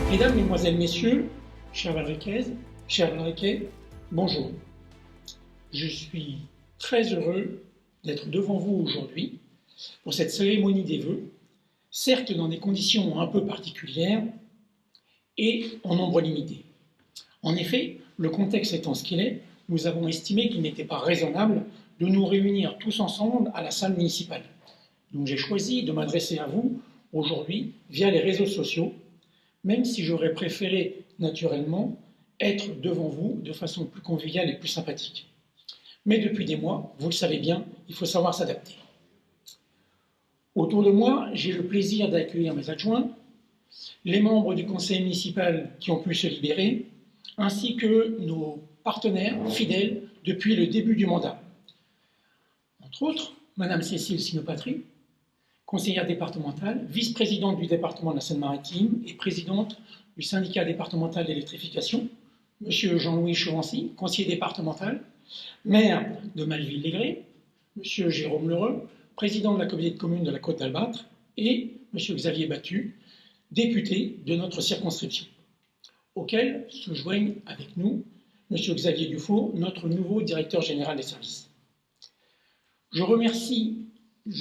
Mesdames, Mesdemoiselles, Messieurs, chers Valriquaises, chers Valriquais, bonjour. Je suis très heureux d'être devant vous aujourd'hui pour cette cérémonie des vœux, certes dans des conditions un peu particulières et en nombre limité. En effet, le contexte étant ce qu'il est, nous avons estimé qu'il n'était pas raisonnable de nous réunir tous ensemble à la salle municipale. Donc j'ai choisi de m'adresser à vous aujourd'hui via les réseaux sociaux, même si j'aurais préféré naturellement être devant vous de façon plus conviviale et plus sympathique. Mais depuis des mois, vous le savez bien, il faut savoir s'adapter. Autour de moi, j'ai le plaisir d'accueillir mes adjoints, les membres du conseil municipal qui ont pu se libérer, ainsi que nos partenaires fidèles depuis le début du mandat. Entre autres, Madame Cécile Sinopatry, conseillère départementale, vice-présidente du département de la Seine-Maritime et présidente du syndicat départemental d'électrification, Monsieur Jean-Louis Chauvency, conseiller départemental, maire de Malville-les-Grès, Monsieur Jérôme Lheureux, président de la communauté de communes de la Côte d'Albâtre, et Monsieur Xavier Battu, député de notre circonscription, auquel se joignent avec nous Monsieur Xavier Dufault, notre nouveau directeur général des services. Je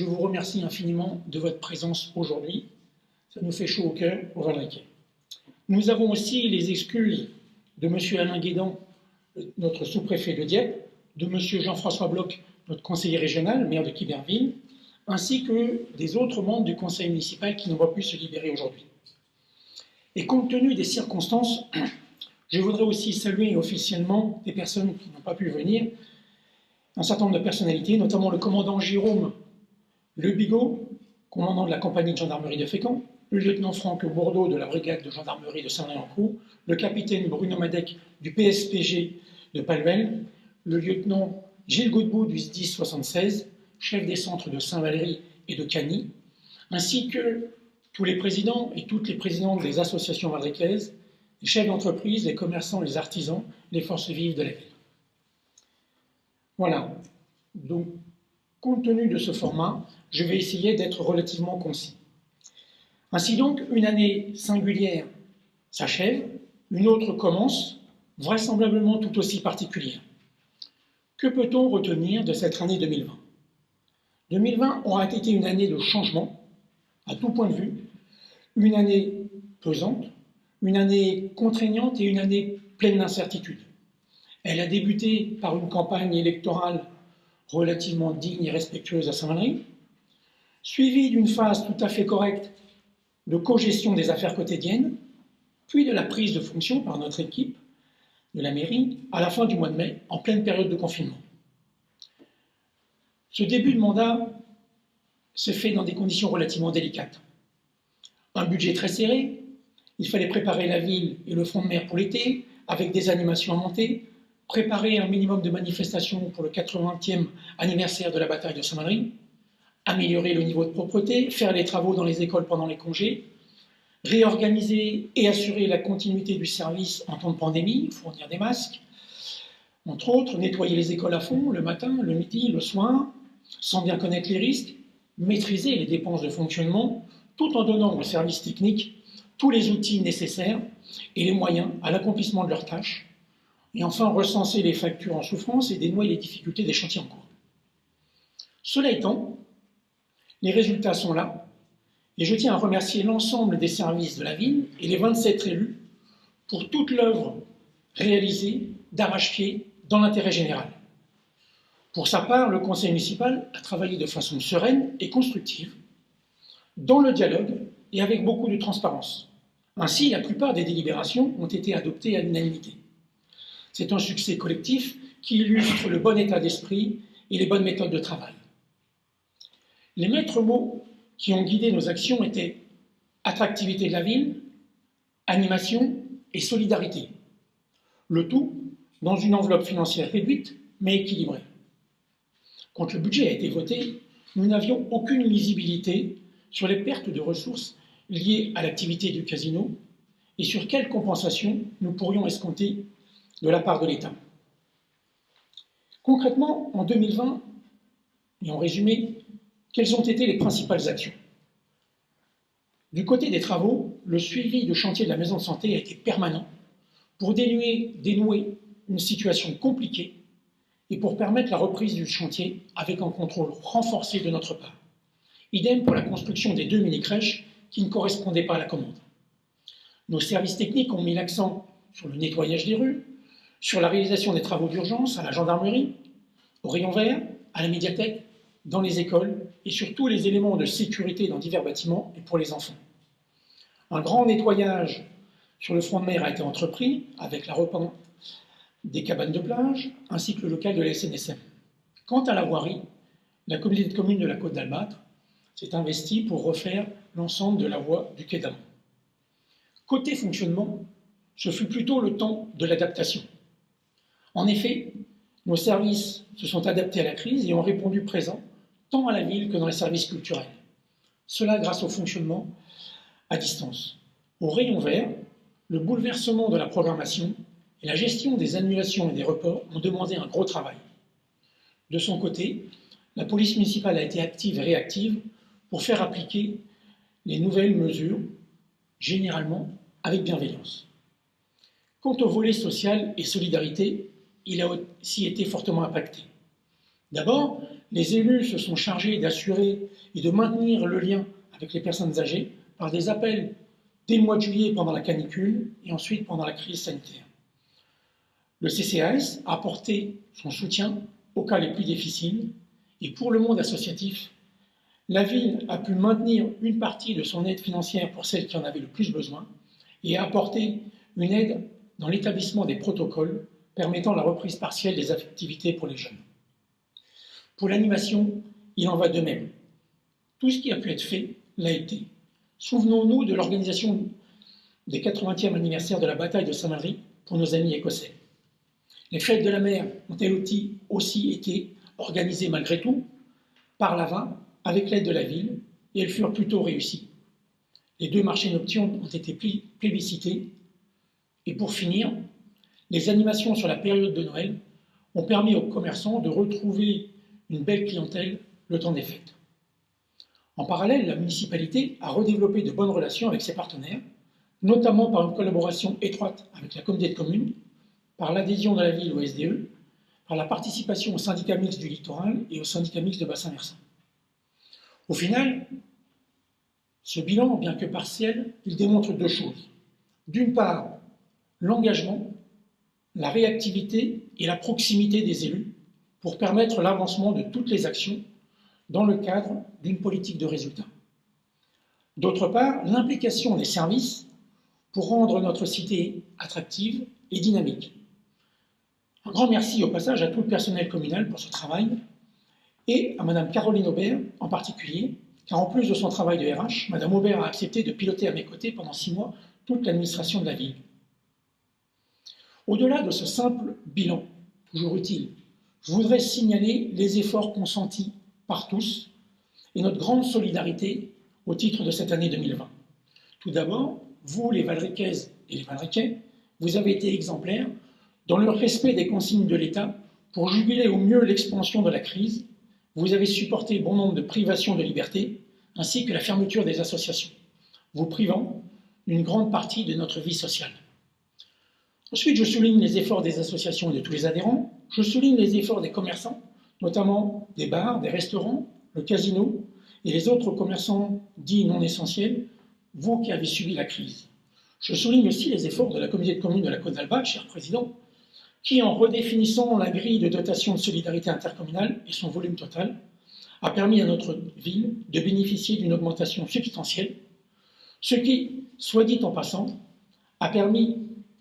vous remercie infiniment de votre présence aujourd'hui. Ça nous fait chaud au cœur au Valriquais. Nous avons aussi les excuses de M. Alain Guédan, notre sous-préfet de Dieppe, de M. Jean-François Bloch, notre conseiller régional, maire de Quiberville, ainsi que des autres membres du conseil municipal qui n'ont pas pu se libérer aujourd'hui. Et compte tenu des circonstances, je voudrais aussi saluer officiellement des personnes qui n'ont pas pu venir, un certain nombre de personnalités, notamment le commandant Jérôme Le Bigot, commandant de la compagnie de gendarmerie de Fécamp, le lieutenant Franck Bourdeau de la brigade de gendarmerie de Saint-Lay-en-Crau, le capitaine Bruno Madec du PSPG de Palvel, le lieutenant Gilles Godbout du SDIS 76, chef des centres de Saint-Valery et de Cagny, ainsi que tous les présidents et toutes les présidentes des associations valriquaises, les chefs d'entreprise, les commerçants, les artisans, les forces vives de la ville. Voilà. Donc, compte tenu de ce format, je vais essayer d'être relativement concis. Ainsi donc, une année singulière s'achève, une autre commence, vraisemblablement tout aussi particulière. Que peut-on retenir de cette année 2020 ? 2020 aura été une année de changement, à tout point de vue, une année pesante, une année contraignante et une année pleine d'incertitudes. Elle a débuté par une campagne électorale relativement digne et respectueuse à Saint-Valery, suivie d'une phase tout à fait correcte de cogestion des affaires quotidiennes, puis de la prise de fonction par notre équipe de la mairie à la fin du mois de mai, en pleine période de confinement. Ce début de mandat se fait dans des conditions relativement délicates. Un budget très serré, il fallait préparer la ville et le front de mer pour l'été, avec des animations à monter, préparer un minimum de manifestations pour le 80e anniversaire de la bataille de Saint-Valery, améliorer le niveau de propreté, faire les travaux dans les écoles pendant les congés, réorganiser et assurer la continuité du service en temps de pandémie, fournir des masques, entre autres, nettoyer les écoles à fond, le matin, le midi, le soir, sans bien connaître les risques, maîtriser les dépenses de fonctionnement, tout en donnant aux services techniques tous les outils nécessaires et les moyens à l'accomplissement de leurs tâches, et enfin recenser les factures en souffrance et dénouer les difficultés des chantiers en cours. Cela étant, les résultats sont là, et je tiens à remercier l'ensemble des services de la ville et les 27 élus pour toute l'œuvre réalisée d'arrache-pied dans l'intérêt général. Pour sa part, le conseil municipal a travaillé de façon sereine et constructive, dans le dialogue et avec beaucoup de transparence. Ainsi, la plupart des délibérations ont été adoptées à l'unanimité. C'est un succès collectif qui illustre le bon état d'esprit et les bonnes méthodes de travail. Les maîtres mots qui ont guidé nos actions étaient attractivité de la ville, animation et solidarité. Le tout dans une enveloppe financière réduite mais équilibrée. Quand le budget a été voté, nous n'avions aucune lisibilité sur les pertes de ressources liées à l'activité du casino et sur quelles compensations nous pourrions escompter de la part de l'État. Concrètement, en 2020, et en résumé, quelles ont été les principales actions ? Du côté des travaux, le suivi de chantier de la maison de santé a été permanent pour dénouer une situation compliquée et pour permettre la reprise du chantier avec un contrôle renforcé de notre part. Idem pour la construction des 2 mini-crèches qui ne correspondaient pas à la commande. Nos services techniques ont mis l'accent sur le nettoyage des rues, sur la réalisation des travaux d'urgence à la gendarmerie, au rayon vert, à la médiathèque, dans les écoles et sur tous les éléments de sécurité dans divers bâtiments et pour les enfants. Un grand nettoyage sur le front de mer a été entrepris avec la repente des cabanes de plage ainsi que le local de la SNSM. Quant à la voirie, la communauté de communes de la Côte d'Albâtre s'est investie pour refaire l'ensemble de la voie du quai d'Amont. Côté fonctionnement, ce fut plutôt le temps de l'adaptation. En effet, nos services se sont adaptés à la crise et ont répondu présent tant à la ville que dans les services culturels. Cela grâce au fonctionnement à distance. Au rayon vert, le bouleversement de la programmation et la gestion des annulations et des reports ont demandé un gros travail. De son côté, la police municipale a été active et réactive pour faire appliquer les nouvelles mesures, généralement avec bienveillance. Quant au volet social et solidarité, il a aussi été fortement impacté. D'abord, les élus se sont chargés d'assurer et de maintenir le lien avec les personnes âgées par des appels dès le mois de juillet pendant la canicule et ensuite pendant la crise sanitaire. Le CCAS a apporté son soutien aux cas les plus difficiles et pour le monde associatif, la ville a pu maintenir une partie de son aide financière pour celles qui en avaient le plus besoin et a apporté une aide dans l'établissement des protocoles permettant la reprise partielle des activités pour les jeunes. Pour l'animation, il en va de même. Tout ce qui a pu être fait l'a été. Souvenons-nous de l'organisation des 80e anniversaire de la bataille de Saint-Mandry pour nos amis écossais. Les fêtes de la mer ont elles aussi été organisées malgré tout par l'AVA avec l'aide de la ville et elles furent plutôt réussies. Les 2 marchés nocturnes ont été plébiscités et pour finir, les animations sur la période de Noël ont permis aux commerçants de retrouver une belle clientèle le temps des fêtes. En parallèle, la municipalité a redéveloppé de bonnes relations avec ses partenaires, notamment par une collaboration étroite avec la communauté de communes, par l'adhésion de la ville au SDE, par la participation au syndicat mixte du littoral et au syndicat mixte de bassin versant. Au final, ce bilan, bien que partiel, il démontre 2 choses. D'une part, l'engagement, la réactivité et la proximité des élus pour permettre l'avancement de toutes les actions dans le cadre d'une politique de résultat. D'autre part, l'implication des services pour rendre notre cité attractive et dynamique. Un grand merci au passage à tout le personnel communal pour ce travail et à Mme Caroline Aubert en particulier, car en plus de son travail de RH, Mme Aubert a accepté de piloter à mes côtés pendant 6 mois toute l'administration de la ville. Au-delà de ce simple bilan, toujours utile, je voudrais signaler les efforts consentis par tous et notre grande solidarité au titre de cette année 2020. Tout d'abord, vous, les Valriquaises et les Valriquais, vous avez été exemplaires dans le respect des consignes de l'État pour juguler au mieux l'expansion de la crise. Vous avez supporté bon nombre de privations de liberté ainsi que la fermeture des associations, vous privant d'une grande partie de notre vie sociale. Ensuite, je souligne les efforts des associations et de tous les adhérents. Je souligne les efforts des commerçants, notamment des bars, des restaurants, le casino et les autres commerçants dits non essentiels, vous qui avez subi la crise. Je souligne aussi les efforts de la communauté de communes de la Côte d'Albâtre, cher président, qui, en redéfinissant la grille de dotation de solidarité intercommunale et son volume total, a permis à notre ville de bénéficier d'une augmentation substantielle, ce qui, soit dit en passant, a permis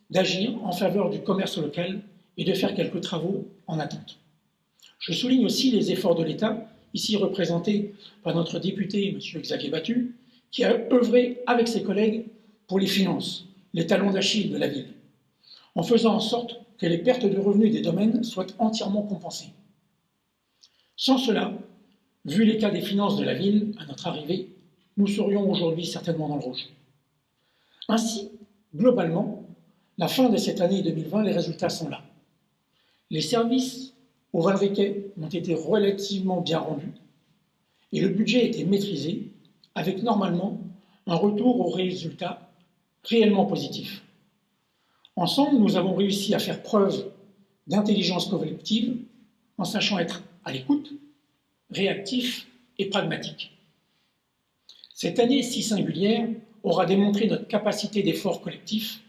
d'agir en faveur du commerce local et de faire quelques travaux en attente. Je souligne aussi les efforts de l'État, ici représentés par notre député, M. Xavier Battu, qui a œuvré avec ses collègues pour les finances, les talons d'Achille de la ville, en faisant en sorte que les pertes de revenus des domaines soient entièrement compensées. Sans cela, vu l'état des finances de la ville à notre arrivée, nous serions aujourd'hui certainement dans le rouge. Ainsi, globalement, la fin de cette année 2020, les résultats sont là. Les services aux Valriquais ont été relativement bien rendus et le budget a été maîtrisé avec normalement un retour aux résultats réellement positifs. Ensemble, nous avons réussi à faire preuve d'intelligence collective en sachant être à l'écoute, réactif et pragmatique. Cette année si singulière aura démontré notre capacité d'effort collectif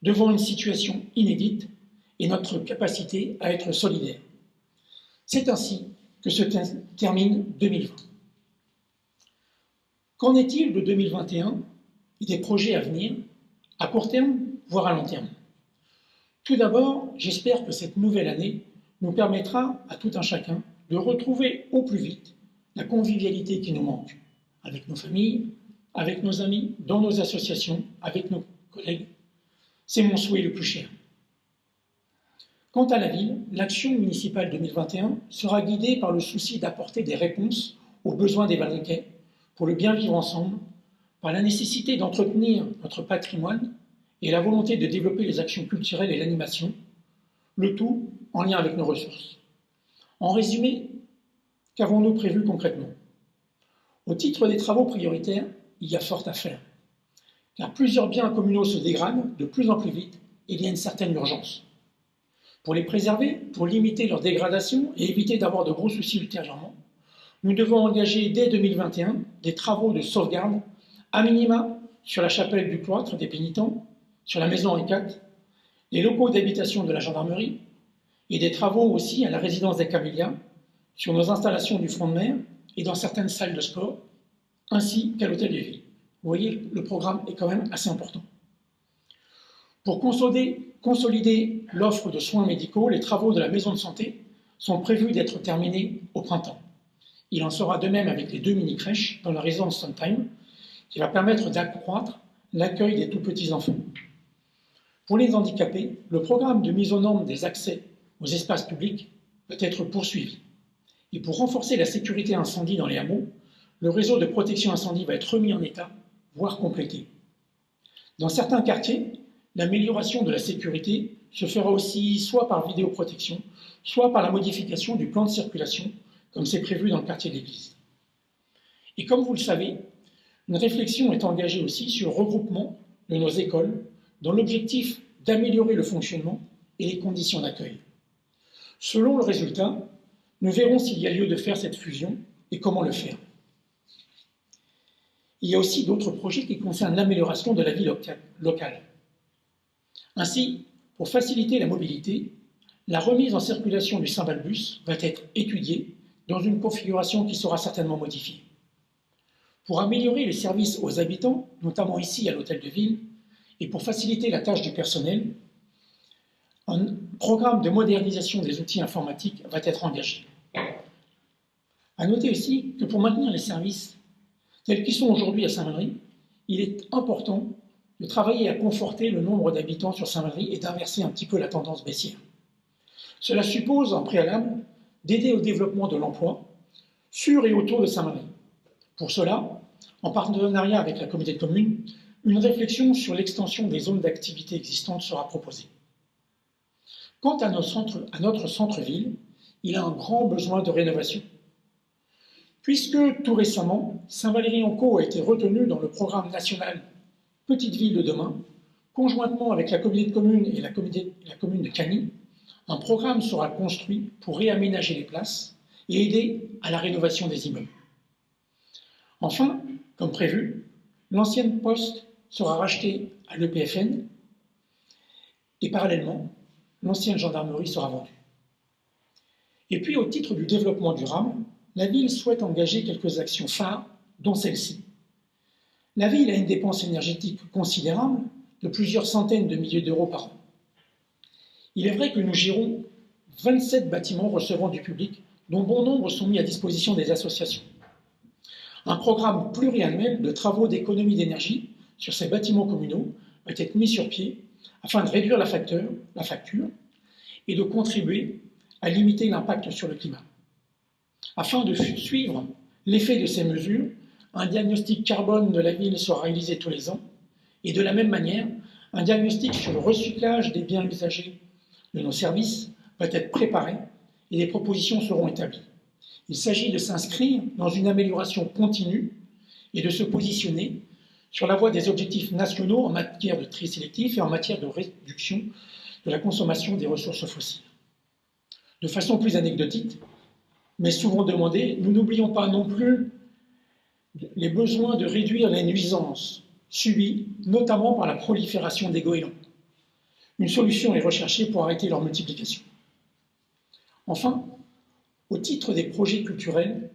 devant une situation inédite et notre capacité à être solidaires. C'est ainsi que se termine 2020. Qu'en est-il de 2021 et des projets à venir, à court terme, voire à long terme? Tout d'abord, j'espère que cette nouvelle année nous permettra à tout un chacun de retrouver au plus vite la convivialité qui nous manque, avec nos familles, avec nos amis, dans nos associations, avec nos collègues. C'est mon souhait le plus cher. Quant à la ville, l'action municipale 2021 sera guidée par le souci d'apporter des réponses aux besoins des Valriquais pour le bien vivre ensemble, par la nécessité d'entretenir notre patrimoine et la volonté de développer les actions culturelles et l'animation, le tout en lien avec nos ressources. En résumé, qu'avons-nous prévu concrètement? Au titre des travaux prioritaires, il y a fort à faire, car plusieurs biens communaux se dégradent de plus en plus vite et il y a une certaine urgence. Pour les préserver, pour limiter leur dégradation et éviter d'avoir de gros soucis ultérieurement, nous devons engager dès 2021 des travaux de sauvegarde, à minima sur la chapelle du cloître des pénitents, sur la maison Henri IV, les locaux d'habitation de la gendarmerie, et des travaux aussi à la résidence des Camélias, sur nos installations du front de mer et dans certaines salles de sport, ainsi qu'à l'hôtel de ville. Vous voyez, le programme est quand même assez important. Pour consolider l'offre de soins médicaux, les travaux de la maison de santé sont prévus d'être terminés au printemps. Il en sera de même avec les 2 mini-crèches dans la résidence Sondheim, qui va permettre d'accroître l'accueil des tout-petits enfants. Pour les handicapés, le programme de mise aux normes des accès aux espaces publics peut être poursuivi. Et pour renforcer la sécurité incendie dans les hameaux, le réseau de protection incendie va être remis en état, voire complété. Dans certains quartiers, l'amélioration de la sécurité se fera aussi soit par vidéoprotection, soit par la modification du plan de circulation, comme c'est prévu dans le quartier de l'Église. Et comme vous le savez, une réflexion est engagée aussi sur le regroupement de nos écoles dans l'objectif d'améliorer le fonctionnement et les conditions d'accueil. Selon le résultat, nous verrons s'il y a lieu de faire cette fusion et comment le faire. Il y a aussi d'autres projets qui concernent l'amélioration de la vie locale. Ainsi, pour faciliter la mobilité, la remise en circulation du Saint-Balbus va être étudiée dans une configuration qui sera certainement modifiée. Pour améliorer les services aux habitants, notamment ici à l'hôtel de ville, et pour faciliter la tâche du personnel, un programme de modernisation des outils informatiques va être engagé. À noter aussi que pour maintenir les services tels qu'ils sont aujourd'hui à Saint-Valery, il est important de travailler à conforter le nombre d'habitants sur Saint-Valery et d'inverser un petit peu la tendance baissière. Cela suppose, en préalable, d'aider au développement de l'emploi sur et autour de Saint-Valery. Pour cela, en partenariat avec la communauté de communes, une réflexion sur l'extension des zones d'activité existantes sera proposée. Quant à notre centre-ville, il a un grand besoin de rénovation. Puisque tout récemment, Saint-Valery-en-Caux a été retenu dans le programme national Petite Ville de demain, conjointement avec la communauté de communes et la commune de Cagny, un programme sera construit pour réaménager les places et aider à la rénovation des immeubles. Enfin, comme prévu, l'ancienne poste sera rachetée à l'EPFN et parallèlement, l'ancienne gendarmerie sera vendue. Et puis, au titre du développement durable, la ville souhaite engager quelques actions phares, dont celle-ci. La ville a une dépense énergétique considérable de plusieurs centaines de milliers d'euros par an. Il est vrai que nous gérons 27 bâtiments recevant du public, dont bon nombre sont mis à disposition des associations. Un programme pluriannuel de travaux d'économie d'énergie sur ces bâtiments communaux va être mis sur pied afin de réduire la facture et de contribuer à limiter l'impact sur le climat. Afin de suivre l'effet de ces mesures, un diagnostic carbone de la ville sera réalisé tous les ans et de la même manière, un diagnostic sur le recyclage des biens usagés de nos services va être préparé et des propositions seront établies. Il s'agit de s'inscrire dans une amélioration continue et de se positionner sur la voie des objectifs nationaux en matière de tri sélectif et en matière de réduction de la consommation des ressources fossiles. De façon plus anecdotique, mais souvent demandée, nous n'oublions pas non plus les besoins de réduire les nuisances subies, notamment par la prolifération des goélands. Une solution est recherchée pour arrêter leur multiplication. Enfin, au titre des projets culturels,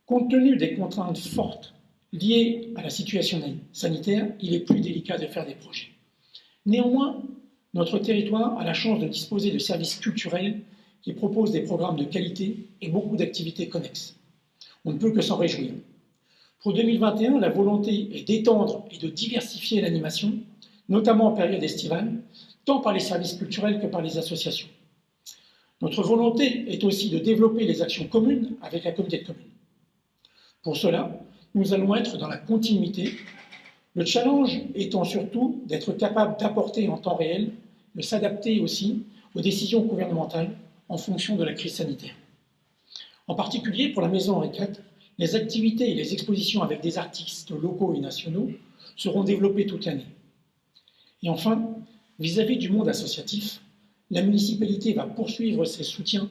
compte tenu des contraintes fortes liées à la situation sanitaire, il est plus délicat de faire des projets. Néanmoins, notre territoire a la chance de disposer de services culturels qui proposent des programmes de qualité et beaucoup d'activités connexes. On ne peut que s'en réjouir. Pour 2021, la volonté est d'étendre et de diversifier l'animation, notamment en période estivale, tant par les services culturels que par les associations. Notre volonté est aussi de développer les actions communes avec la communauté de communes. Pour cela, nous allons être dans la continuité, le challenge étant surtout d'être capable d'apporter en temps réel, de s'adapter aussi aux décisions gouvernementales en fonction de la crise sanitaire. En particulier, pour la Maison Henri IV, les activités et les expositions avec des artistes locaux et nationaux seront développées toute l'année. Et enfin, vis-à-vis du monde associatif, la municipalité va poursuivre ses soutiens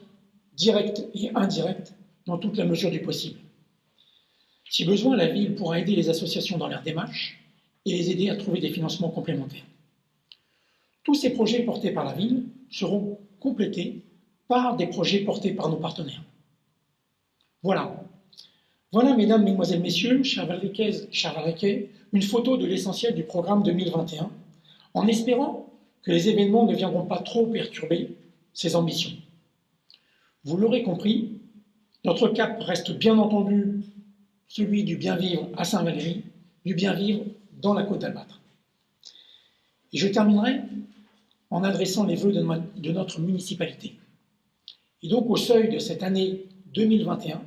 directs et indirects dans toute la mesure du possible. Si besoin, la ville pourra aider les associations dans leurs démarches et les aider à trouver des financements complémentaires. Tous ces projets portés par la ville seront complétés par des projets portés par nos partenaires. Voilà. Voilà, mesdames, mesdemoiselles, messieurs, chers Valriquaises, chers Valriquais, une photo de l'essentiel du programme 2021, en espérant que les événements ne viendront pas trop perturber ces ambitions. Vous l'aurez compris, notre cap reste bien entendu celui du bien vivre à Saint-Valery, du bien vivre dans la Côte d'Albâtre. Et je terminerai en adressant les vœux de notre municipalité. Et donc, au seuil de cette année 2021,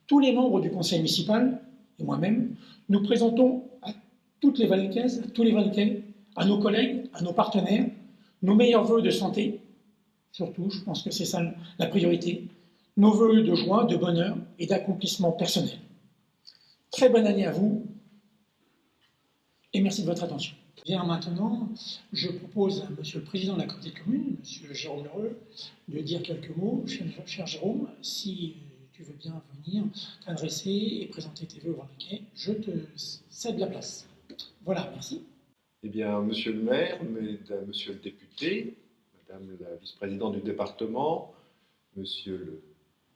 tous les membres du conseil municipal et moi-même, nous présentons à toutes les Valriquaises, à tous les Valriquais, à nos collègues, à nos partenaires, nos meilleurs vœux de santé, surtout, je pense que c'est ça la priorité, nos vœux de joie, de bonheur et d'accomplissement personnel. Très bonne année à vous et merci de votre attention. Bien, maintenant, je propose à Monsieur le Président de la Communauté de communes, Monsieur Jérôme Lheureux, de dire quelques mots. Cher Jérôme, si tu veux bien venir t'adresser et présenter tes vœux au Valriquais, je te cède la place. Voilà, merci. Eh bien, Monsieur le maire, Monsieur le député, Madame la vice-présidente du département, Monsieur le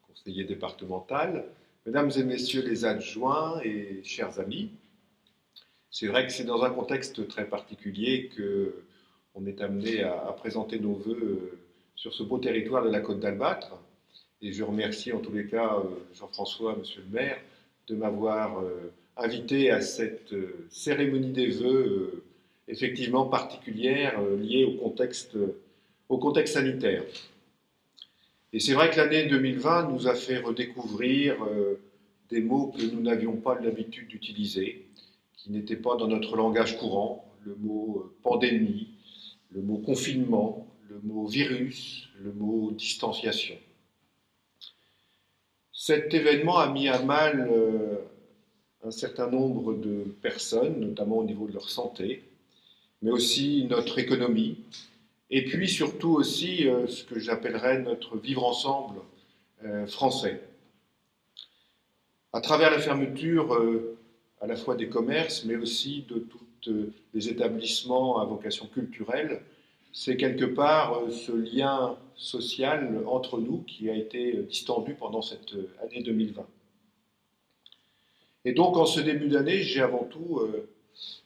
conseiller départemental, Mesdames et Messieurs les adjoints et chers amis, c'est vrai que c'est dans un contexte très particulier qu'on est amené à présenter nos vœux sur ce beau territoire de la Côte d'Albâtre. Et je remercie en tous les cas Jean-François, Monsieur le maire, de m'avoir invité à cette cérémonie des vœux effectivement particulière liée au contexte sanitaire. Et c'est vrai que l'année 2020 nous a fait redécouvrir des mots que nous n'avions pas l'habitude d'utiliser, qui n'étaient pas dans notre langage courant, le mot pandémie, le mot confinement, le mot virus, le mot distanciation. Cet événement a mis à mal un certain nombre de personnes, notamment au niveau de leur santé, mais aussi notre économie, et puis surtout aussi ce que j'appellerais notre vivre ensemble français. À travers la fermeture à la fois des commerces, mais aussi de tous les établissements à vocation culturelle, c'est quelque part ce lien social entre nous qui a été distendu pendant cette année 2020. Et donc, en ce début d'année, j'ai avant tout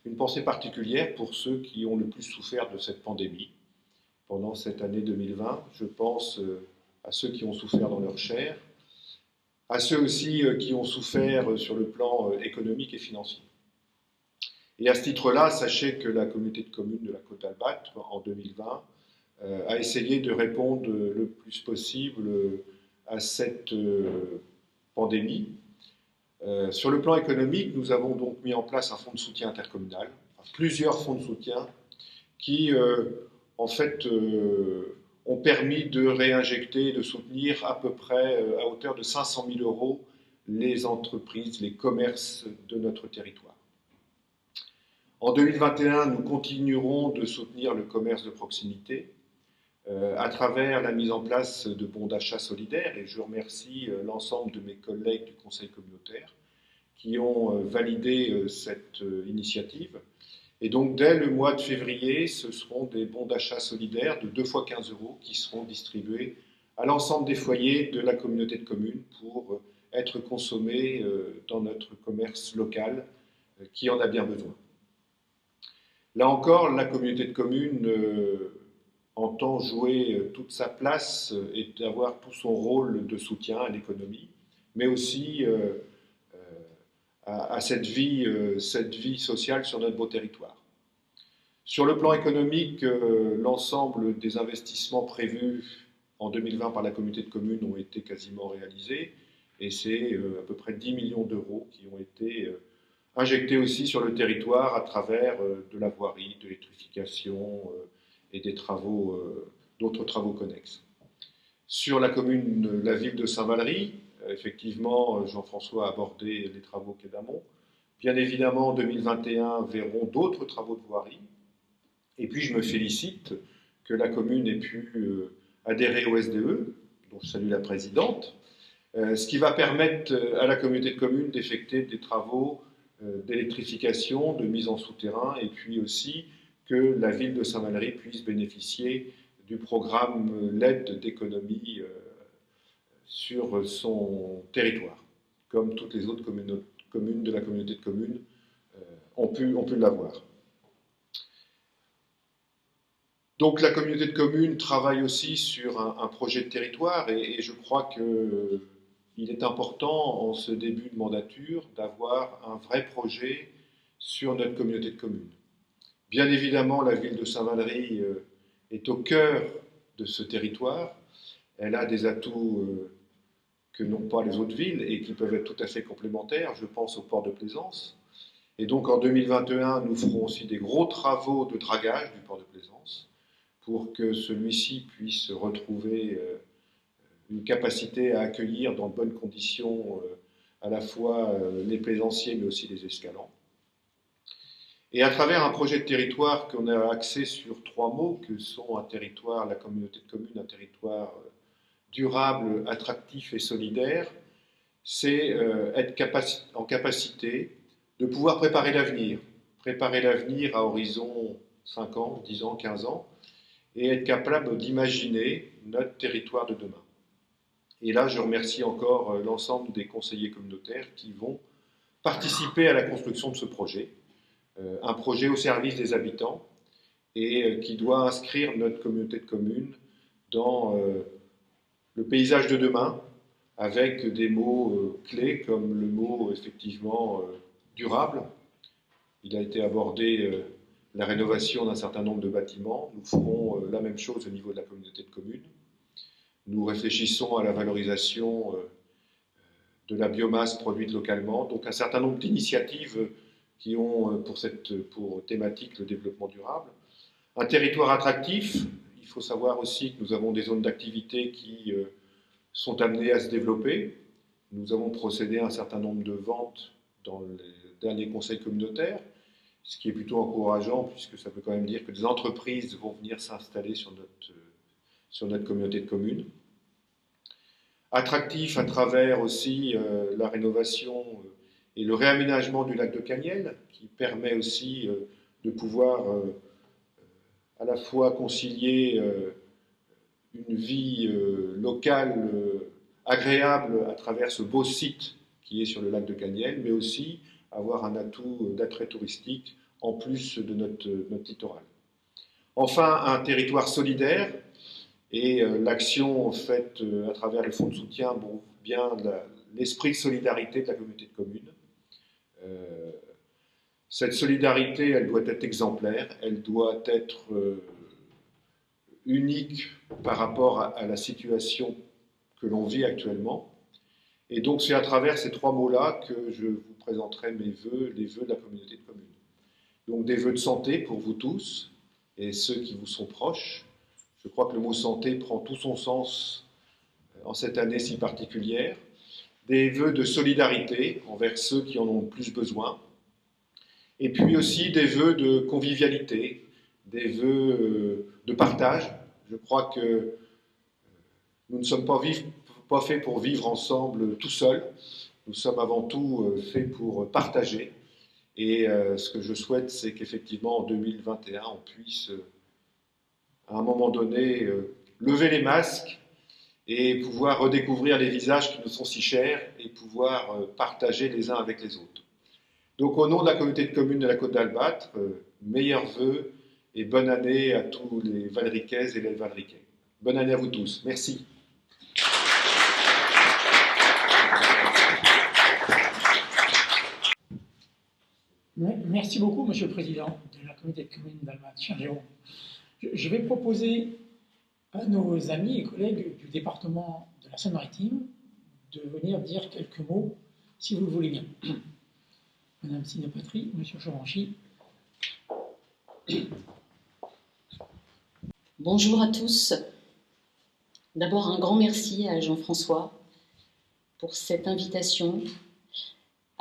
une pensée particulière pour ceux qui ont le plus souffert de cette pandémie. Pendant cette année 2020, je pense à ceux qui ont souffert dans leur chair, à ceux aussi qui ont souffert sur le plan économique et financier. Et à ce titre-là, sachez que la communauté de communes de la Côte d'Albâtre, en 2020, a essayé de répondre le plus possible à cette pandémie. Sur le plan économique, nous avons donc mis en place un fonds de soutien intercommunal, plusieurs fonds de soutien qui, en fait, ont permis de réinjecter, de soutenir à peu près à hauteur de 500 000 € les entreprises, les commerces de notre territoire. En 2021, nous continuerons de soutenir le commerce de proximité à travers la mise en place de bons d'achat solidaires, et je remercie l'ensemble de mes collègues du Conseil communautaire qui ont validé cette initiative. Et donc, dès le mois de février, ce seront des bons d'achat solidaires de 2 fois 15 € qui seront distribués à l'ensemble des foyers de la communauté de communes pour être consommés dans notre commerce local qui en a bien besoin. Là encore, la communauté de communes entend jouer toute sa place et avoir tout son rôle de soutien à l'économie, mais aussi à cette vie sociale sur notre beau territoire. Sur le plan économique, l'ensemble des investissements prévus en 2020 par la communauté de communes ont été quasiment réalisés, et c'est à peu près 10 millions d'euros qui ont été injectés aussi sur le territoire à travers de la voirie, de l'électrification et des travaux, d'autres travaux connexes. Sur la ville de Saint-Valery, effectivement, Jean-François a abordé les travaux quai d'Amont. Bien évidemment, en 2021, verront d'autres travaux de voirie. Et puis, je me félicite que la commune ait pu adhérer au SDE, dont je salue la présidente, ce qui va permettre à la communauté de communes d'effectuer des travaux d'électrification, de mise en souterrain, et puis aussi que la ville de Saint-Valery puisse bénéficier du programme l'aide d'économie sur son territoire, comme toutes les autres communes de la communauté de communes ont pu l'avoir. Donc la communauté de communes travaille aussi sur un projet de territoire, et je crois qu'il est important en ce début de mandature d'avoir un vrai projet sur notre communauté de communes. Bien évidemment, la ville de Saint-Valery est au cœur de ce territoire. Elle a des atouts que n'ont pas les autres villes et qui peuvent être tout à fait complémentaires. Je pense au port de Plaisance. Et donc en 2021, nous ferons aussi des gros travaux de dragage du port de Plaisance pour que celui-ci puisse retrouver une capacité à accueillir dans de bonnes conditions à la fois les plaisanciers mais aussi les escalants. Et à travers un projet de territoire qu'on a axé sur 3 mots, que sont un territoire, la communauté de communes, un territoire durable, attractif et solidaire, c'est être en capacité de pouvoir préparer l'avenir à horizon 5 ans, 10 ans, 15 ans, et être capable d'imaginer notre territoire de demain. Et là, je remercie encore l'ensemble des conseillers communautaires qui vont participer à la construction de ce projet, un projet au service des habitants et qui doit inscrire notre communauté de communes dans le paysage de demain, avec des mots clés comme le mot effectivement durable. Il a été abordé la rénovation d'un certain nombre de bâtiments. Nous ferons la même chose au niveau de la communauté de communes. Nous réfléchissons à la valorisation de la biomasse produite localement, donc un certain nombre d'initiatives qui ont pour thématique le développement durable. Un territoire attractif, il faut savoir aussi que nous avons des zones d'activité qui sont amenées à se développer. Nous avons procédé à un certain nombre de ventes dans les derniers conseils communautaires, ce qui est plutôt encourageant puisque ça peut quand même dire que des entreprises vont venir s'installer sur notre communauté de communes. Attractif à travers aussi la rénovation et le réaménagement du lac de Caniel, qui permet aussi de pouvoir à la fois concilier une vie locale agréable à travers ce beau site qui est sur le lac de Caniel, mais aussi avoir un atout d'attrait touristique en plus de notre littoral. Enfin, un territoire solidaire, et l'action faite à travers le fonds de soutien prouve bien l'esprit de solidarité de la communauté de communes. Cette solidarité, elle doit être exemplaire, elle doit être unique par rapport à la situation que l'on vit actuellement. Et donc c'est à travers ces 3 mots-là que je vous présenterai mes vœux, les vœux de la communauté de communes. Donc des vœux de santé pour vous tous et ceux qui vous sont proches. Je crois que le mot santé prend tout son sens en cette année si particulière. Des vœux de solidarité envers ceux qui en ont le plus besoin. et puis aussi des vœux de convivialité, des vœux de partage. Je crois que nous ne sommes pas faits pour vivre ensemble tout seuls, nous sommes avant tout faits pour partager. Et ce que je souhaite, c'est qu'effectivement, en 2021, on puisse, à un moment donné, lever les masques et pouvoir redécouvrir les visages qui nous sont si chers et pouvoir partager les uns avec les autres. Donc, au nom de la communauté de communes de la Côte d'Albâtre, meilleurs vœux et bonne année à tous les Valriquaises et les Valriquais. Bonne année à vous tous. Merci. Merci beaucoup, Monsieur le Président de la communauté de communes d'Albâtre, cher Jérôme. Je vais proposer à nos amis et collègues du département de la Seine-Maritime de venir dire quelques mots, si vous le voulez bien. Madame Sinopatrie, Monsieur Chovanchi. Bonjour à tous. D'abord, un grand merci à Jean-François pour cette invitation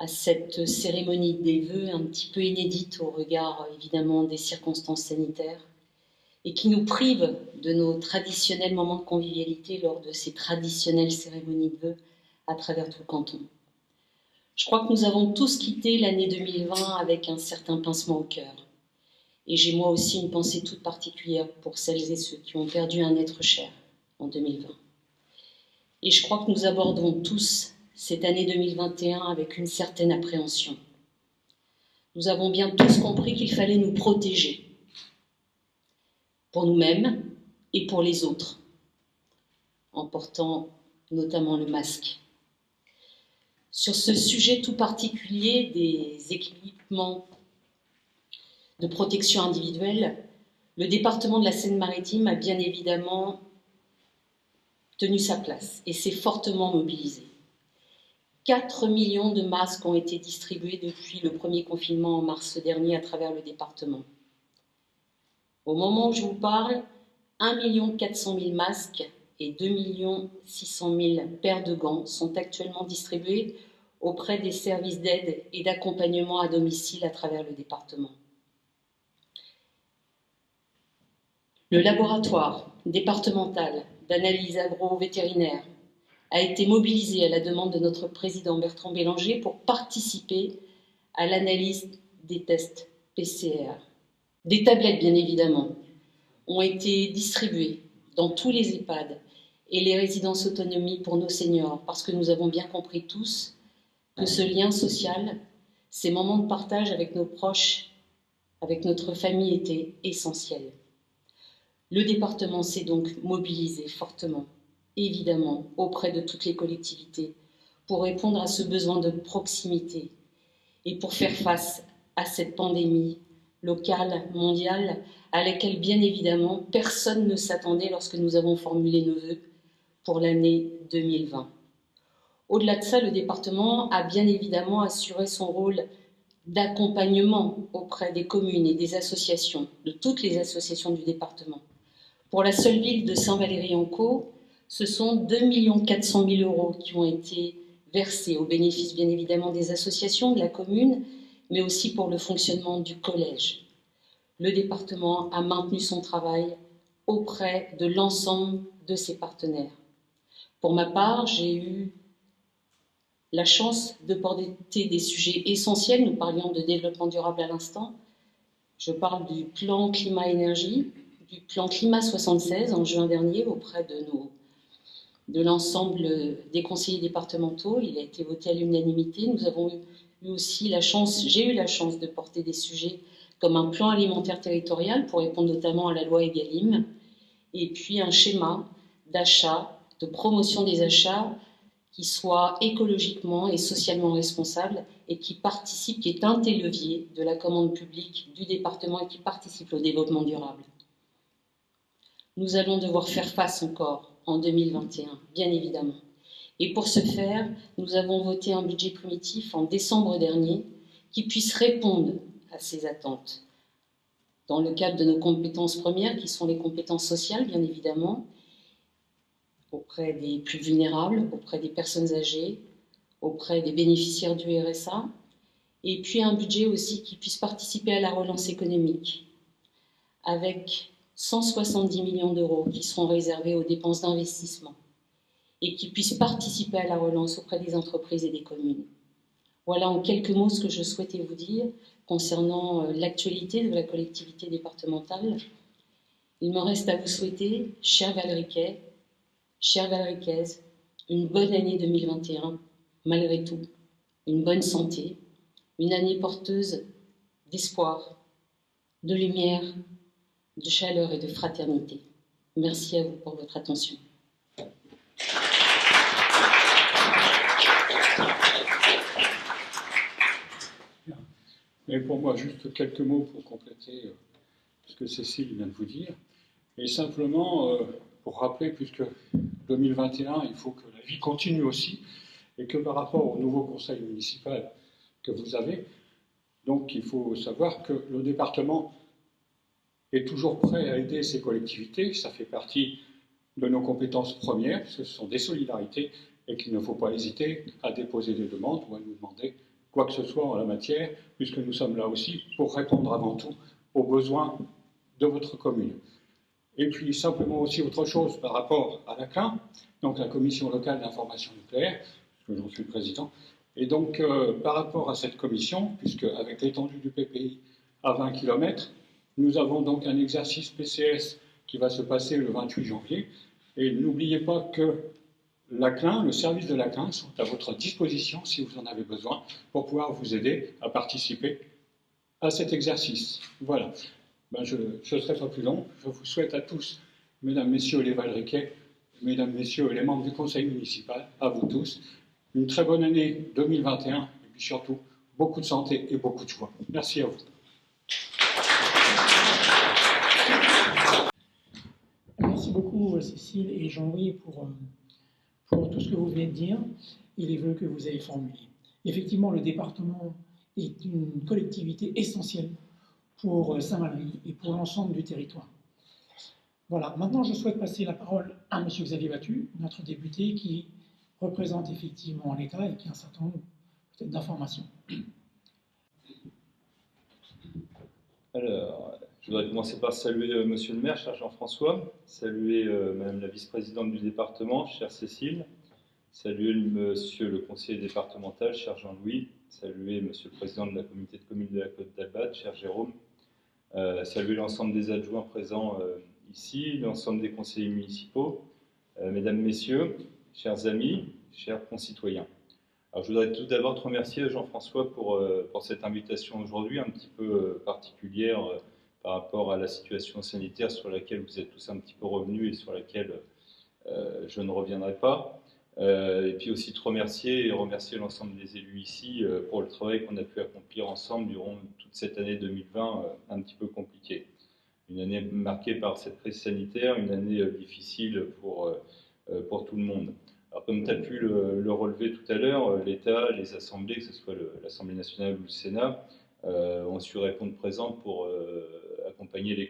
à cette cérémonie des vœux un petit peu inédite au regard évidemment des circonstances sanitaires et qui nous prive de nos traditionnels moments de convivialité lors de ces traditionnelles cérémonies de vœux à travers tout le canton. Je crois que nous avons tous quitté l'année 2020 avec un certain pincement au cœur. Et j'ai moi aussi une pensée toute particulière pour celles et ceux qui ont perdu un être cher en 2020. Et je crois que nous abordons tous cette année 2021 avec une certaine appréhension. Nous avons bien tous compris qu'il fallait nous protéger, pour nous-mêmes et pour les autres, en portant notamment le masque. Sur ce sujet tout particulier des équipements de protection individuelle, le département de la Seine-Maritime a bien évidemment tenu sa place et s'est fortement mobilisé. 4 millions de masques ont été distribués depuis le premier confinement en mars dernier à travers le département. Au moment où je vous parle, 1 400 000 masques et 2 600 000 paires de gants sont actuellement distribués auprès des services d'aide et d'accompagnement à domicile à travers le département. Le laboratoire départemental d'analyse agro-vétérinaire a été mobilisé à la demande de notre président Bertrand Bélanger pour participer à l'analyse des tests PCR. Des tablettes, bien évidemment, ont été distribuées dans tous les EHPAD et les résidences autonomie pour nos seniors, parce que nous avons bien compris tous que ce lien social, ces moments de partage avec nos proches, avec notre famille étaient essentiels. Le département s'est donc mobilisé fortement, évidemment, auprès de toutes les collectivités pour répondre à ce besoin de proximité et pour faire face à cette pandémie locale, mondiale, à laquelle, bien évidemment, personne ne s'attendait lorsque nous avons formulé nos vœux pour l'année 2020. Au-delà de ça, le département a bien évidemment assuré son rôle d'accompagnement auprès des communes et des associations, de toutes les associations du département. Pour la seule ville de Saint-Valery-en-Caux, ce sont 2 400 000 euros qui ont été versés au bénéfice bien évidemment des associations, de la commune, mais aussi pour le fonctionnement du collège. Le département a maintenu son travail auprès de l'ensemble de ses partenaires. Pour ma part, j'ai eu la chance de porter des sujets essentiels. Nous parlions de développement durable à l'instant. Je parle du plan climat-énergie, du plan climat 76 en juin dernier auprès de l'ensemble des conseillers départementaux. Il a été voté à l'unanimité. Nous avons eu aussi j'ai eu la chance de porter des sujets comme un plan alimentaire territorial pour répondre notamment à la loi Egalim, et puis un schéma d'achat, de promotion des achats qui soit écologiquement et socialement responsable et qui participe, qui est un des leviers de la commande publique du département et qui participe au développement durable. Nous allons devoir faire face encore en 2021, bien évidemment. Et pour ce faire, nous avons voté un budget primitif en décembre dernier qui puisse répondre à ces attentes. Dans le cadre de nos compétences premières, qui sont les compétences sociales, bien évidemment, auprès des plus vulnérables, auprès des personnes âgées, auprès des bénéficiaires du RSA, et puis un budget aussi qui puisse participer à la relance économique, avec 170 millions d'euros qui seront réservés aux dépenses d'investissement et qui puissent participer à la relance auprès des entreprises et des communes. Voilà en quelques mots ce que je souhaitais vous dire concernant l'actualité de la collectivité départementale. Il me reste à vous souhaiter, chers Valriquais, chères Valriquaises, une bonne année 2021, malgré tout, une bonne santé, une année porteuse d'espoir, de lumière, de chaleur et de fraternité. Merci à vous pour votre attention. Et pour moi, juste quelques mots pour compléter ce que Cécile vient de vous dire. Et simplement, pour rappeler, puisque 2021, il faut que la vie continue aussi, et que par rapport au nouveau conseil municipal que vous avez, donc il faut savoir que le département est toujours prêt à aider ces collectivités. Ça fait partie de nos compétences premières, puisque ce sont des solidarités, et qu'il ne faut pas hésiter à déposer des demandes ou à nous demander quoi que ce soit en la matière, puisque nous sommes là aussi pour répondre avant tout aux besoins de votre commune. Et puis simplement aussi autre chose par rapport à la CLIN, donc la Commission locale d'information nucléaire, puisque j'en suis le président, et donc par rapport à cette commission, puisque avec l'étendue du PPI à 20 km, nous avons donc un exercice PCS qui va se passer le 28 janvier, et n'oubliez pas que la CLIN, le service de la CLIN sont à votre disposition si vous en avez besoin pour pouvoir vous aider à participer à cet exercice. Voilà. Ben je ne serai pas plus long. Je vous souhaite à tous, mesdames, messieurs les Valriquais, mesdames, messieurs les membres du conseil municipal, à vous tous, une très bonne année 2021 et puis surtout beaucoup de santé et beaucoup de joie. Merci à vous. Merci beaucoup Cécile et Jean-Louis pour tout ce que vous venez de dire et les vœux que vous avez formulés. Effectivement, le département est une collectivité essentielle pour Saint-Valery et pour l'ensemble du territoire. Voilà, maintenant je souhaite passer la parole à M. Xavier Battu, notre député qui représente effectivement l'État et qui a un certain nombre peut-être d'informations. Alors, je voudrais commencer par saluer Monsieur le maire, cher Jean-François, saluer Madame la vice-présidente du département, chère Cécile, saluer Monsieur le conseiller départemental, cher Jean-Louis, saluer Monsieur le président de la communauté de communes de la Côte d'Albade, cher Jérôme, saluer l'ensemble des adjoints présents ici, l'ensemble des conseillers municipaux, mesdames, messieurs, chers amis, chers concitoyens. Alors, je voudrais tout d'abord te remercier, Jean-François, pour cette invitation aujourd'hui, un petit peu particulière par rapport à la situation sanitaire sur laquelle vous êtes tous un petit peu revenus et sur laquelle je ne reviendrai pas. Et puis aussi te remercier et remercier l'ensemble des élus ici pour le travail qu'on a pu accomplir ensemble durant toute cette année 2020 un petit peu compliquée. Une année marquée par cette crise sanitaire, une année difficile pour tout le monde. Alors, comme tu as pu le relever tout à l'heure, l'État, les assemblées, que ce soit l'Assemblée nationale ou le Sénat, ont su répondre présent pour accompagner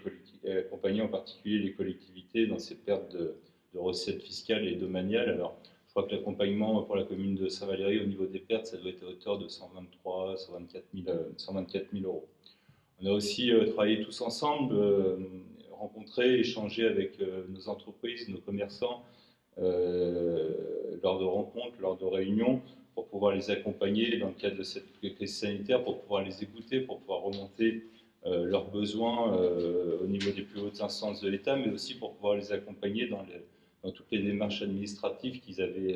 en particulier les collectivités dans ces pertes de recettes fiscales et domaniales. Alors, je crois que l'accompagnement pour la commune de Saint-Valery au niveau des pertes, ça doit être à hauteur de 124 000 euros. On a aussi travaillé tous ensemble, rencontré, échangé avec nos entreprises, nos commerçants, lors de rencontres, lors de réunions, pour pouvoir les accompagner dans le cadre de cette crise sanitaire, pour pouvoir les écouter, pour pouvoir remonter leurs besoins au niveau des plus hautes instances de l'État, mais aussi pour pouvoir les accompagner dans toutes les démarches administratives qu'ils avaient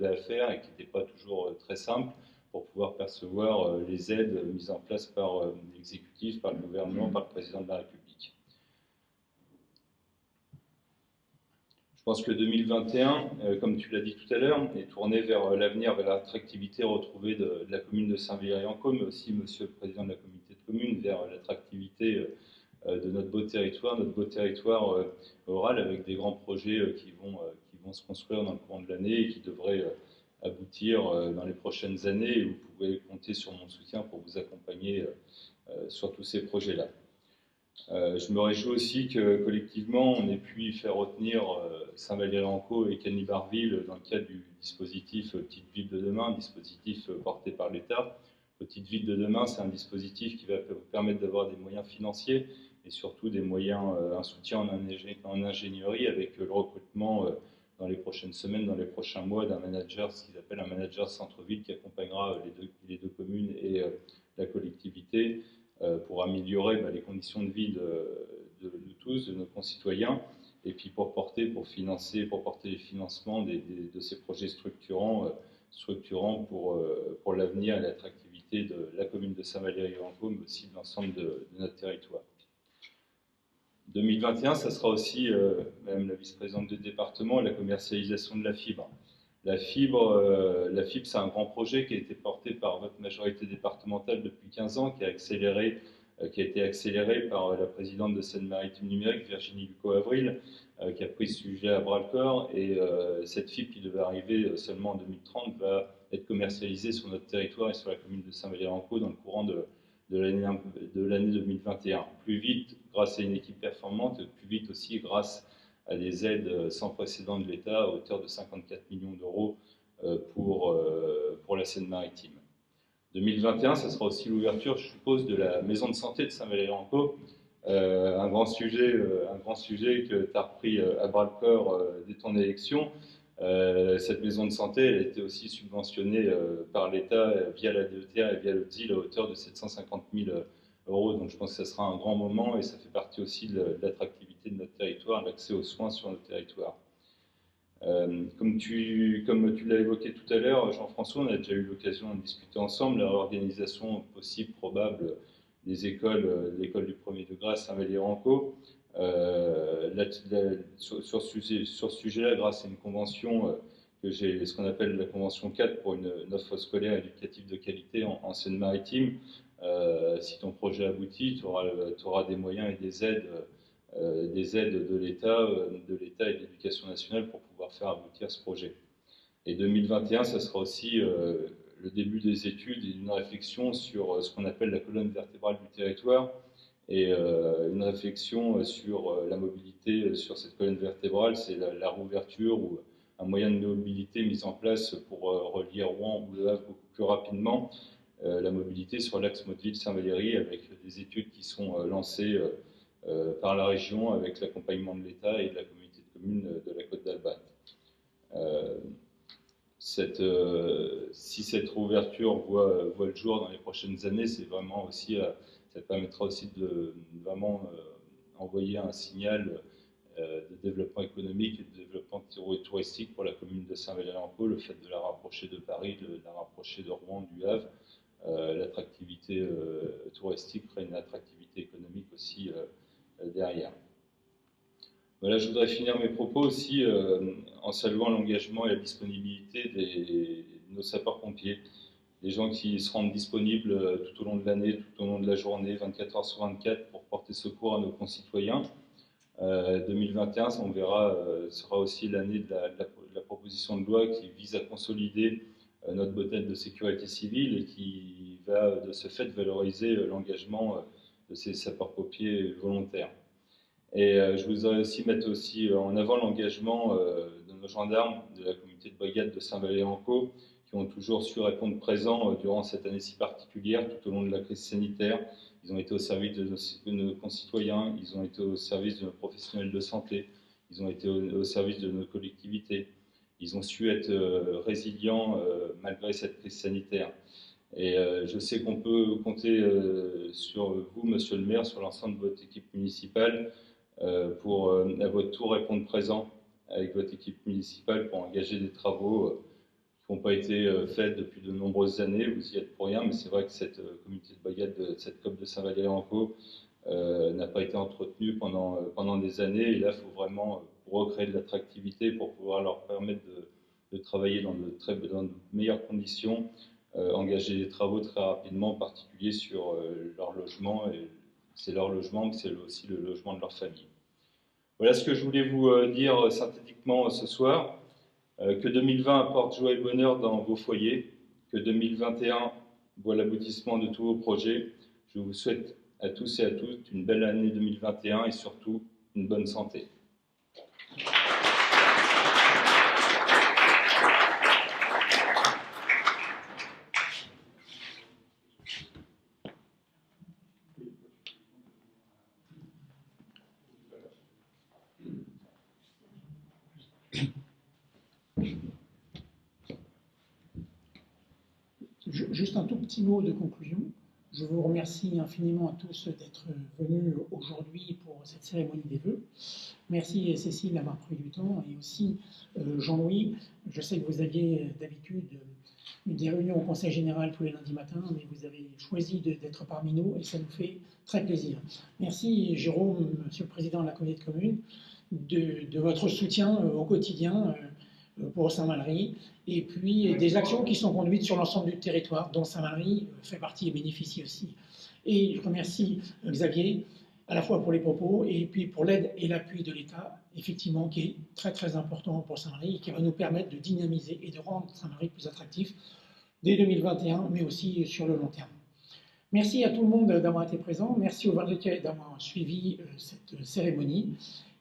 à faire et qui n'étaient pas toujours très simples, pour pouvoir percevoir les aides mises en place par l'exécutif, par le gouvernement, par le président de la République. Je pense que 2021, comme tu l'as dit tout à l'heure, est tourné vers l'avenir, vers l'attractivité retrouvée de la commune de Saint-Valery-en-Caux, mais aussi, monsieur le président de la communauté de communes, vers l'attractivité de notre beau territoire rural, avec des grands projets qui vont se construire dans le courant de l'année et qui devraient aboutir dans les prochaines années. Et vous pouvez compter sur mon soutien pour vous accompagner sur tous ces projets-là. Je me réjouis aussi que collectivement on ait pu faire retenir Saint-Valery-en-Caux et Cagny-Barville dans le cadre du dispositif Petite Ville de demain, dispositif porté par l'État, Petite Ville de demain, c'est un dispositif qui va vous permettre d'avoir des moyens financiers et surtout des moyens, un soutien en ingénierie avec le recrutement dans les prochaines semaines, dans les prochains mois, d'un manager, ce qu'ils appellent un manager centre-ville qui accompagnera les deux communes et la collectivité pour améliorer les conditions de vie de tous, de nos concitoyens, et puis pour porter les financements de ces projets structurants pour l'avenir et l'attractivité de la commune de Saint-Valery-en-Caux, mais aussi de l'ensemble de notre territoire. 2021, ça sera aussi, Madame la vice-présidente du département, la commercialisation de la fibre. La fibre, c'est un grand projet qui a été porté par votre majorité départementale depuis 15 ans, qui a été accéléré par la présidente de Seine-Maritime Numérique, Virginie Lucot-Avril, qui a pris ce sujet à bras-le-corps. Et cette fibre qui devait arriver seulement en 2030 va être commercialisée sur notre territoire et sur la commune de Saint-Valery-en-Caux dans le courant de l'année 2021. Plus vite grâce à une équipe performante, plus vite aussi grâce à des aides sans précédent de l'État à hauteur de 54 millions d'euros pour la Seine-Maritime. 2021, ce sera aussi l'ouverture, je suppose, de la maison de santé de Saint-Valery-en-Caux, un grand sujet que tu as repris à bras-le-corps dès ton élection. Cette maison de santé, elle a été aussi subventionnée par l'État via la DETR et via le DIL à hauteur de 750 000 euros. Donc je pense que ça sera un grand moment et ça fait partie aussi de l'attractivité de notre territoire, l'accès aux soins sur notre territoire. Comme tu l'as évoqué tout à l'heure, Jean-François, on a déjà eu l'occasion de discuter ensemble la réorganisation possible, probable des écoles, de l'école du premier degré à Saint-Valery-en-Caux. Sur ce sujet-là, grâce à une convention que j'ai, ce qu'on appelle la convention 4 pour une offre scolaire éducative de qualité en Seine-Maritime, si ton projet aboutit, tu auras des moyens et des aides de l'État et de l'Éducation nationale pour pouvoir faire aboutir ce projet. Et 2021, ça sera aussi le début des études et d'une réflexion sur ce qu'on appelle la colonne vertébrale du territoire et une réflexion sur la mobilité sur cette colonne vertébrale, c'est la réouverture ou un moyen de mobilité mis en place pour relier Rouen ou Le Havre beaucoup plus rapidement, la mobilité sur l'axe Motteville-Saint-Valery avec des études qui sont lancées par la région avec l'accompagnement de l'État et de la communauté de communes de la Côte d'Albâtre. Si cette réouverture voit le jour dans les prochaines années, c'est vraiment aussi, ça permettra aussi de vraiment envoyer un signal de développement économique et de développement touristique pour la commune de Saint-Valery-en-Caux, le fait de la rapprocher de Paris, de la rapprocher de Rouen, du Havre. L'attractivité touristique crée une attractivité économique aussi derrière. Voilà, je voudrais finir mes propos aussi en saluant l'engagement et la disponibilité de nos sapeurs-pompiers, des gens qui se rendent disponibles tout au long de l'année, tout au long de la journée, 24 heures sur 24, pour porter secours à nos concitoyens. 2021, on verra, sera aussi l'année de la proposition de loi qui vise à consolider notre modèle de sécurité civile et qui va de ce fait valoriser l'engagement de ces sapeurs-pompiers volontaires. Et je voudrais aussi mettre en avant l'engagement de nos gendarmes de la communauté de brigade de Saint-Valery-en-Caux qui ont toujours su répondre présents durant cette année si particulière tout au long de la crise sanitaire. Ils ont été au service de nos concitoyens, ils ont été au service de nos professionnels de santé, ils ont été au service de nos collectivités. Ils ont su être résilients malgré cette crise sanitaire. Et je sais qu'on peut compter sur vous, Monsieur le maire, sur l'ensemble de votre équipe municipale pour à votre tour répondre présent avec votre équipe municipale pour engager des travaux qui n'ont pas été faits depuis de nombreuses années. Vous y êtes pour rien, mais c'est vrai que cette communauté de brigade, cette COP de Saint-Valery-en-Caux n'a pas été entretenue pendant des années. Et là, il faut vraiment recréer de l'attractivité pour pouvoir leur permettre de travailler dans de meilleures conditions, engager des travaux très rapidement, en particulier sur leur logement. Et c'est leur logement, mais c'est aussi le logement de leur famille. Voilà ce que je voulais vous dire synthétiquement ce soir. Que 2020 apporte joie et bonheur dans vos foyers, que 2021 voit l'aboutissement de tous vos projets. Je vous souhaite à tous et à toutes une belle année 2021 et surtout une bonne santé. juste un tout petit mot de conclusion. Je vous remercie infiniment à tous d'être venus aujourd'hui pour cette cérémonie des vœux. Merci Cécile d'avoir pris du temps et aussi Jean-Louis. Je sais que vous aviez d'habitude des réunions au Conseil général tous les lundis matins, mais vous avez choisi d'être parmi nous et ça nous fait très plaisir. Merci Jérôme, Monsieur le Président de la communauté de communes, de votre soutien au quotidien pour Saint-Valery, et puis des actions qui sont conduites sur l'ensemble du territoire, dont Saint-Valery fait partie et bénéficie aussi. Et je remercie Xavier, à la fois pour les propos, et puis pour l'aide et l'appui de l'État, effectivement, qui est très très important pour Saint-Valery, et qui va nous permettre de dynamiser et de rendre Saint-Valery plus attractif dès 2021, mais aussi sur le long terme. Merci à tout le monde d'avoir été présent, merci au Val-de-Quai d'avoir suivi cette cérémonie,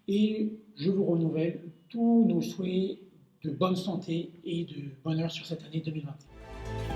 et je vous renouvelle tous nos souhaits de bonne santé et de bonheur sur cette année 2021.